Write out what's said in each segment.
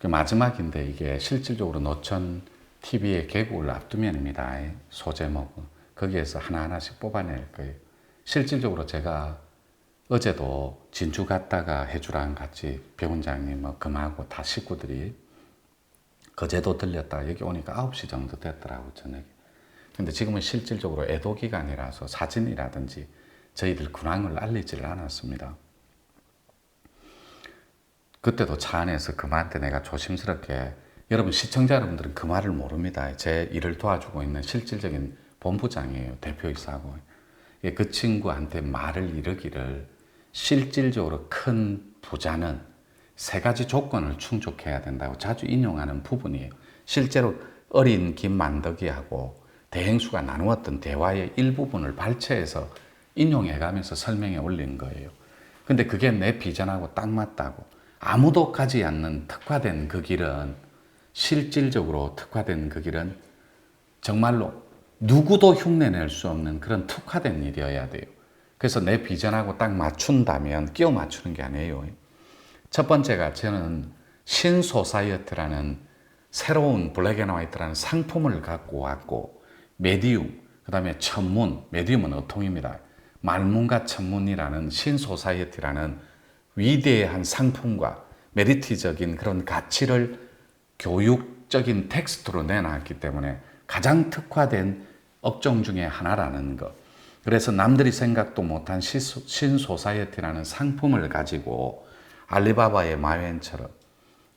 그 마지막인데 이게 실질적으로 노천 TV의 개국을 앞두면입니다. 소제목은. 거기에서 하나하나씩 뽑아낼 거예요. 실질적으로 제가 어제도 진주 갔다가 해주랑 같이 배원장님 금하고 다 식구들이 거제도 들렸다가 여기 오니까 9시 정도 됐더라고, 저녁에. 근데 지금은 실질적으로 애도 기간이라서 사진이라든지 저희들 근황을 알리지를 않았습니다. 그때도 차 안에서 금한테 내가 조심스럽게, 여러분 시청자 여러분들은 그 말을 모릅니다. 제 일을 도와주고 있는 실질적인 본부장이에요. 대표이사하고. 그 친구한테 말을 이르기를, 실질적으로 큰 부자는 세 가지 조건을 충족해야 된다고 자주 인용하는 부분이에요. 실제로 어린 김만덕이하고 대행수가 나누었던 대화의 일부분을 발췌해서 인용해가면서 설명해 올린 거예요. 근데 그게 내 비전하고 딱 맞다고. 아무도 가지 않는 특화된 그 길은, 실질적으로 특화된 그 길은 정말로 누구도 흉내낼 수 없는 그런 특화된 일이어야 돼요. 그래서 내 비전하고 딱 맞춘다면 끼워 맞추는 게 아니에요. 첫 번째가, 저는 신소사이어티라는 새로운 블랙앤화이트라는 상품을 갖고 왔고, 메디움, 그 다음에 천문, 메디움은 어통입니다. 말문과 천문이라는 신소사이어티라는 위대한 상품과 메리티적인 그런 가치를 교육적인 텍스트로 내놨기 때문에 가장 특화된 업종 중에 하나라는 것. 그래서 남들이 생각도 못한 신소사이어티라는 상품을 가지고 알리바바의 마웬처럼,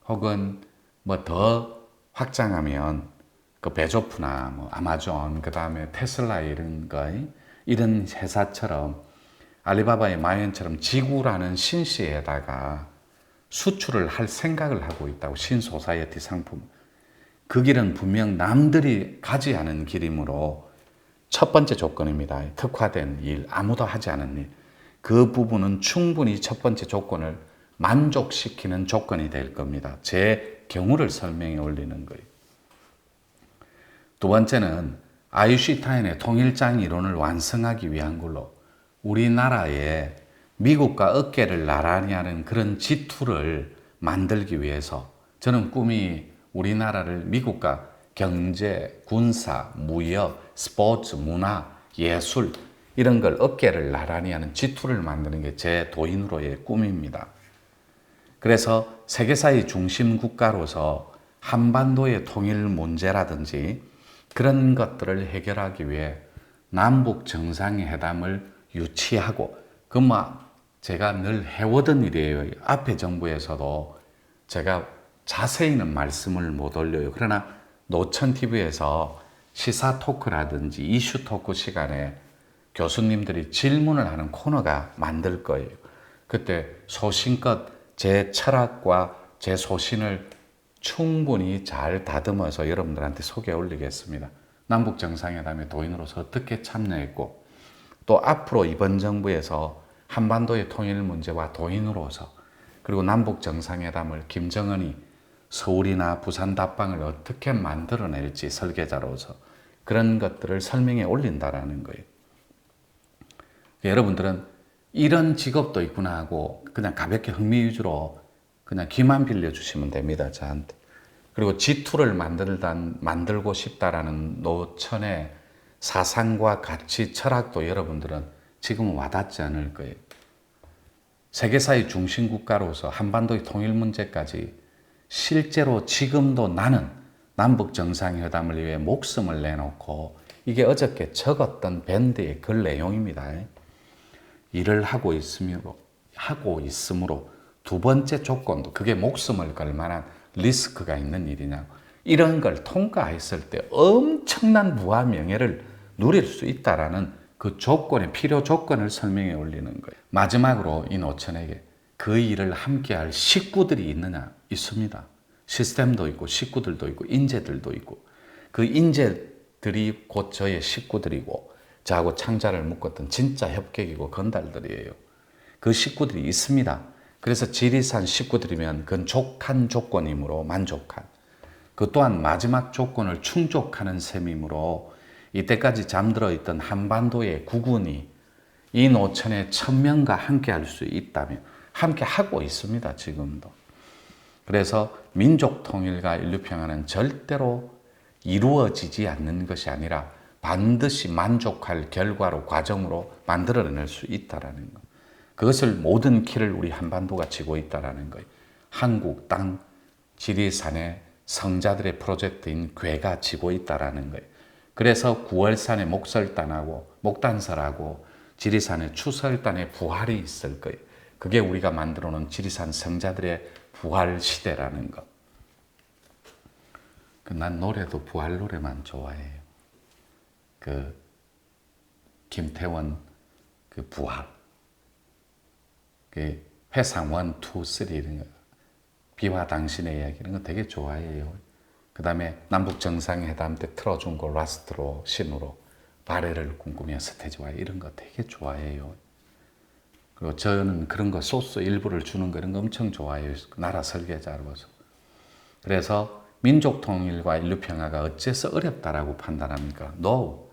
혹은 뭐 더 확장하면 그 베조프나 뭐 아마존, 그 다음에 테슬라 이런 거, 이런 회사처럼 알리바바의 마웬처럼 지구라는 신시에다가 수출을 할 생각을 하고 있다고. 신소사이어티 상품. 그 길은 분명 남들이 가지 않은 길이므로 첫 번째 조건입니다. 특화된 일, 아무도 하지 않은 일. 그 부분은 충분히 첫 번째 조건을 만족시키는 조건이 될 겁니다. 제 경우를 설명해 올리는 거예요. 두 번째는 아인슈타인의 통일장 이론을 완성하기 위한 걸로 우리나라에 미국과 어깨를 나란히 하는 그런 지투를 만들기 위해서, 저는 꿈이 우리나라를 미국과 경제, 군사, 무역, 스포츠, 문화, 예술 이런 걸 어깨를 나란히 하는 지투를 만드는 게 제 도인으로의 꿈입니다. 그래서 세계사의 중심 국가로서 한반도의 통일 문제라든지 그런 것들을 해결하기 위해 남북 정상회담을 유치하고, 제가 늘 해오던 일이에요. 앞에 정부에서도 제가 자세히는 말씀을 못 올려요. 그러나 노천TV에서 시사 토크라든지 이슈 토크 시간에 교수님들이 질문을 하는 코너가 만들 거예요. 그때 소신껏 제 철학과 제 소신을 충분히 잘 다듬어서 여러분들한테 소개해 올리겠습니다. 남북 정상회담에 도인으로서 어떻게 참여했고, 또 앞으로 이번 정부에서 한반도의 통일 문제와 도인으로서, 그리고 남북 정상회담을 김정은이 서울이나 부산 답방을 어떻게 만들어낼지 설계자로서 그런 것들을 설명해 올린다라는 거예요. 여러분들은 이런 직업도 있구나 하고 그냥 가볍게 흥미 위주로 그냥 귀만 빌려주시면 됩니다, 저한테. 그리고 G2를 만들고 싶다라는 노천의 사상과 가치, 철학도 여러분들은 지금은 와닿지 않을 거예요. 세계사의 중심 국가로서 한반도의 통일 문제까지 실제로 지금도 나는 남북 정상회담을 위해 목숨을 내놓고, 이게 어저께 적었던 밴드의 글 내용입니다. 일을 하고 있으므로 두 번째 조건도, 그게 목숨을 걸 만한 리스크가 있는 일이냐고, 이런 걸 통과했을 때 엄청난 부와 명예를 누릴 수 있다라는 그 조건의 필요 조건을 설명해 올리는 거예요. 마지막으로 이 노천에게 그 일을 함께할 식구들이 있느냐? 있습니다. 시스템도 있고 식구들도 있고 인재들도 있고, 그 인재들이 곧 저의 식구들이고 저하고 창자를 묶었던 진짜 협객이고 건달들이에요. 그 식구들이 있습니다. 그래서 지리산 식구들이면 그건 족한 조건이므로 만족한, 그 또한 마지막 조건을 충족하는 셈이므로 이때까지 잠들어 있던 한반도의 국군이 이 노천의 1000명과 함께 할 수 있다면 함께 하고 있습니다, 지금도. 그래서 민족 통일과 인류 평화는 절대로 이루어지지 않는 것이 아니라 반드시 만족할 결과로 과정으로 만들어낼 수 있다라는 것. 그것을 모든 키를 우리 한반도가 쥐고 있다라는 거예요. 한국 땅 지리산의 성자들의 프로젝트인 괴가 쥐고 있다라는 거예요. 그래서 9월산에 목설단하고 목단설하고 지리산에 추설단의 부활이 있을 거예요. 그게 우리가 만들어 놓은 지리산 성자들의 부활 시대라는 것. 난 노래도 부활 노래만 좋아해요. 김태원 부활. 회상 1, 2, 3 이런 거. 비와 당신의 이야기 이런 거 되게 좋아해요. 그 다음에 남북 정상회담 때 틀어준 거 라스트로 신으로 발해를 꿈꾸며 스테이지 Y 이런 거 되게 좋아해요. 그리고 저는 그런 거 소스 일부를 주는 거 이런 거 엄청 좋아해요. 나라 설계자로서. 그래서 민족 통일과 인류 평화가 어째서 어렵다라고 판단합니까? No.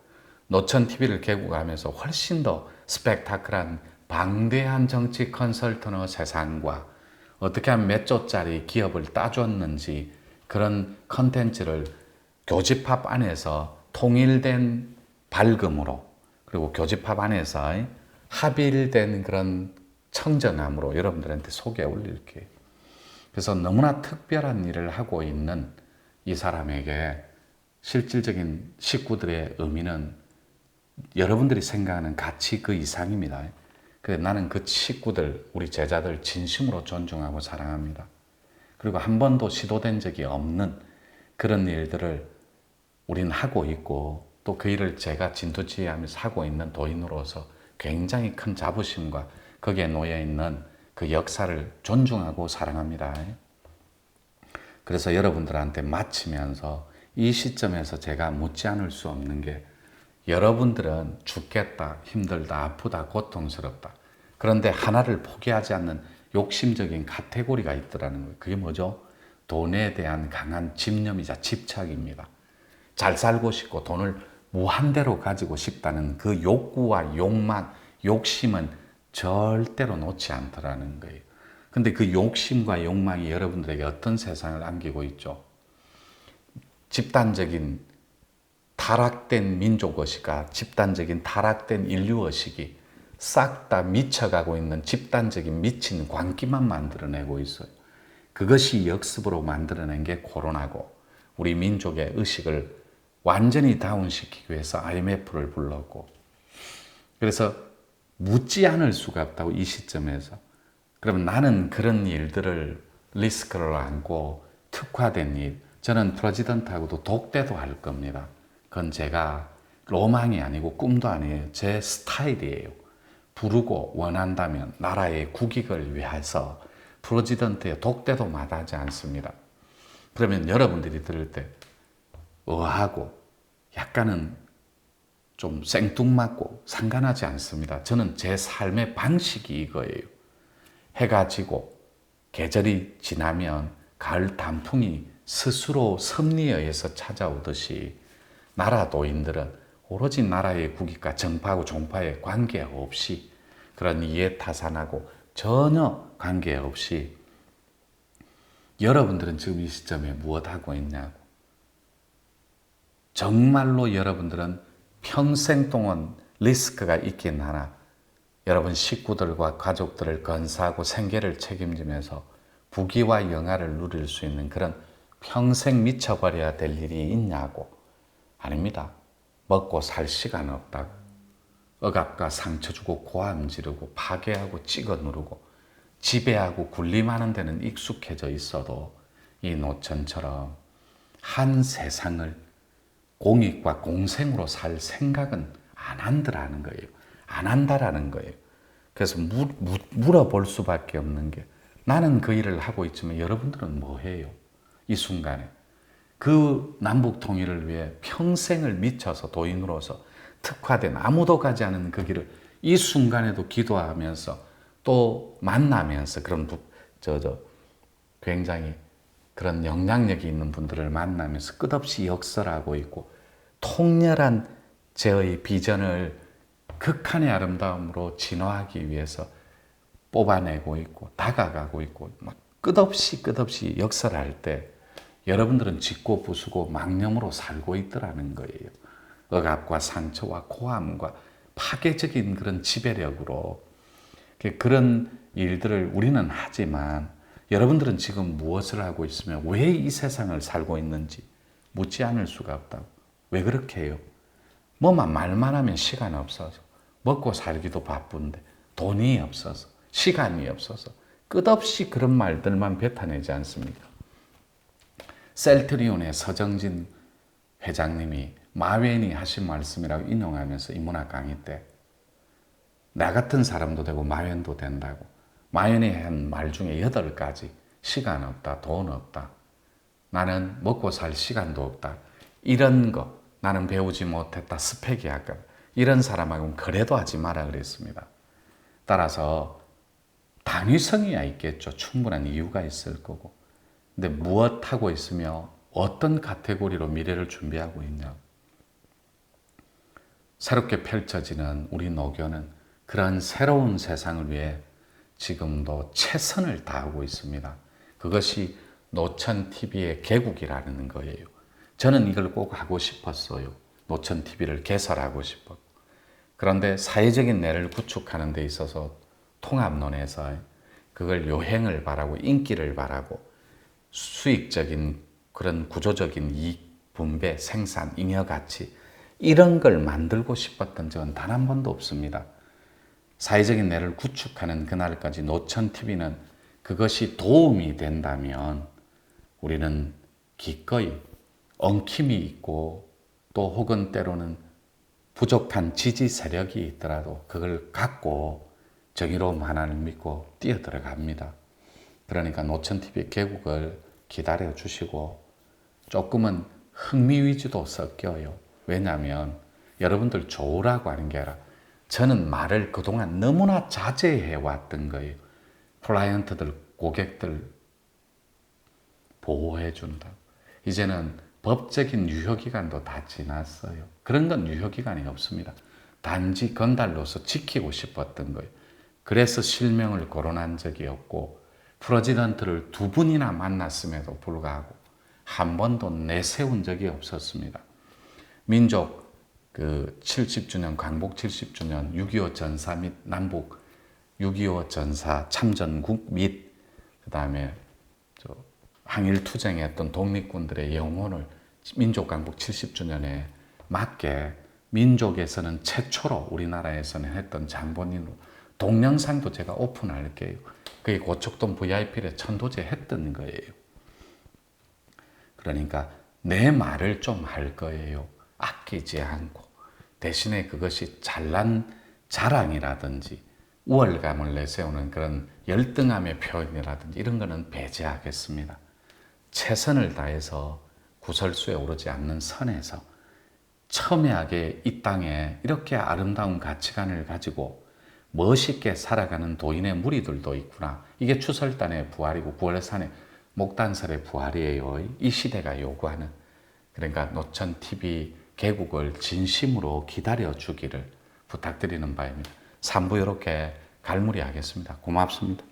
노천 TV를 개국하면서 훨씬 더 스펙타클한 방대한 정치 컨설턴의 세상과 어떻게 하면 몇 조짜리 기업을 따줬는지 그런 컨텐츠를 교집합 안에서 통일된 밝음으로 그리고 교집합 안에서 합일된 그런 청정함으로 여러분들한테 소개해 올릴게요. 그래서 너무나 특별한 일을 하고 있는 이 사람에게 실질적인 식구들의 의미는 여러분들이 생각하는 가치 그 이상입니다. 그래서 나는 그 식구들, 우리 제자들 진심으로 존중하고 사랑합니다. 그리고 한 번도 시도된 적이 없는 그런 일들을 우리는 하고 있고 또 그 일을 제가 진두지휘하면서 하고 있는 도인으로서 굉장히 큰 자부심과 거기에 놓여있는 그 역사를 존중하고 사랑합니다. 그래서 여러분들한테 마치면서 이 시점에서 제가 묻지 않을 수 없는 게 여러분들은 죽겠다, 힘들다, 아프다, 고통스럽다. 그런데 하나를 포기하지 않는 욕심적인 카테고리가 있더라는 거예요. 그게 뭐죠? 돈에 대한 강한 집념이자 집착입니다. 잘 살고 싶고 돈을 무한대로 가지고 싶다는 그 욕구와 욕망, 욕심은 절대로 놓지 않더라는 거예요. 근데 그 욕심과 욕망이 여러분들에게 어떤 세상을 안기고 있죠? 집단적인 타락된 민족의식과 집단적인 타락된 인류의식이 싹 다 미쳐가고 있는 집단적인 미친 광기만 만들어내고 있어요. 그것이 역습으로 만들어낸 게 코로나고 우리 민족의 의식을 완전히 다운시키기 위해서 IMF를 불렀고 그래서 묻지 않을 수가 없다고 이 시점에서. 그러면 나는 그런 일들을 리스크를 안고 특화된 일, 저는 프레지던트하고도 독대도 할 겁니다. 그건 제가 로망이 아니고 꿈도 아니에요. 제 스타일이에요. 부르고 원한다면 나라의 국익을 위해서 프레지던트의 독대도 마다하지 않습니다. 그러면 여러분들이 들을 때 의아하고 약간은 좀 생뚱맞고 상관하지 않습니다. 저는 제 삶의 방식이 이거예요. 해가 지고 계절이 지나면 가을 단풍이 스스로 섭리에 의해서 찾아오듯이 나라 도인들은 오로지 나라의 국익과 정파하고 종파에 관계없이 그런 이해타산하고 전혀 관계없이 여러분들은 지금 이 시점에 무엇하고 있냐고. 정말로 여러분들은 평생 동안 리스크가 있긴 하나 여러분 식구들과 가족들을 건사하고 생계를 책임지면서 부귀와 영화를 누릴 수 있는 그런 평생 미쳐버려야 될 일이 있냐고. 아닙니다. 먹고 살 시간 없다고. 억압과 상처 주고 고함 지르고 파괴하고 찍어 누르고 지배하고 군림하는 데는 익숙해져 있어도 이 노천처럼 한 세상을 공익과 공생으로 살 생각은 안 한다라는 거예요. 안 한다라는 거예요. 그래서 물어볼 수밖에 없는 게 나는 그 일을 하고 있지만 여러분들은 뭐 해요? 이 순간에. 그 남북 통일을 위해 평생을 미쳐서 도인으로서 특화된 아무도 가지 않은 그 길을 이 순간에도 기도하면서 또 만나면서 그런 굉장히 그런 영향력이 있는 분들을 만나면서 끝없이 역설하고 있고 통렬한 제의 비전을 극한의 아름다움으로 진화하기 위해서 뽑아내고 있고 다가가고 있고 막 끝없이 역설할 때 여러분들은 짓고 부수고 망념으로 살고 있더라는 거예요. 억압과 상처와 고함과 파괴적인 그런 지배력으로 그런 일들을 우리는 하지만 여러분들은 지금 무엇을 하고 있으며 왜 이 세상을 살고 있는지 묻지 않을 수가 없다고. 왜 그렇게 해요? 말만 하면 시간 없어서 먹고 살기도 바쁜데 돈이 없어서 시간이 없어서 끝없이 그런 말들만 뱉어내지 않습니까? 셀트리온의 서정진 회장님이 마웬이 하신 말씀이라고 인용하면서 인문학 강의 때 나 같은 사람도 되고 마웬도 된다고. 마웬이 한 말 중에 8가지. 시간 없다, 돈 없다, 나는 먹고 살 시간도 없다, 이런 거 나는 배우지 못했다, 스펙이 아깝다, 이런 사람하고는 거래도 하지 마라 그랬습니다. 따라서 당위성이야 있겠죠. 충분한 이유가 있을 거고. 근데 무엇 하고 있으며 어떤 카테고리로 미래를 준비하고 있냐. 새롭게 펼쳐지는 우리 노교는 그런 새로운 세상을 위해 지금도 최선을 다하고 있습니다. 그것이 노천TV의 개국이라는 거예요. 저는 이걸 꼭 하고 싶었어요. 노천TV를 개설하고 싶었고. 그런데 사회적인 내를 구축하는 데 있어서 통합론에서 그걸 요행을 바라고 인기를 바라고 수익적인 그런 구조적인 이익 분배, 생산, 잉여 가치 이런 걸 만들고 싶었던 적은 단 한 번도 없습니다. 사회적인 내를 구축하는 그날까지 노천TV는 그것이 도움이 된다면 우리는 기꺼이 엉킴이 있고 또 혹은 때로는 부족한 지지 세력이 있더라도 그걸 갖고 정의로움 하나를 믿고 뛰어들어갑니다. 그러니까 노천TV 개국을 기다려 주시고 조금은 흥미 위주도 섞여요. 왜냐하면 여러분들 좋으라고 하는 게 아니라 저는 말을 그동안 너무나 자제해 왔던 거예요. 클라이언트들, 고객들 보호해 준다. 이제는 법적인 유효기간도 다 지났어요. 그런 건 유효기간이 없습니다. 단지 건달로서 지키고 싶었던 거예요. 그래서 실명을 거론한 적이 없고 프레지던트를 2분이나 만났음에도 불구하고 한 번도 내세운 적이 없었습니다. 민족 70주년, 광복 70주년, 6.25 전사 및 남북 6.25 전사 참전국 및 그 다음에 항일투쟁에 했던 독립군들의 영혼을 민족 광복 70주년에 맞게 민족에서는 최초로 우리나라에서는 했던 장본인으로 동영상도 제가 오픈할게요. 그게 고척동 VIP에 천도제 했던 거예요. 그러니까 내 말을 좀 할 거예요. 아끼지 않고. 대신에 그것이 잘난 자랑이라든지 우월감을 내세우는 그런 열등함의 표현이라든지 이런 거는 배제하겠습니다. 최선을 다해서 구설수에 오르지 않는 선에서 첨예하게 이 땅에 이렇게 아름다운 가치관을 가지고 멋있게 살아가는 도인의 무리들도 있구나. 이게 추설단의 부활이고 구월산의 목단설의 부활이에요. 이 시대가 요구하는. 그러니까 노천TV 개국을 진심으로 기다려 주기를 부탁드리는 바입니다. 3부 이렇게 갈무리하겠습니다. 고맙습니다.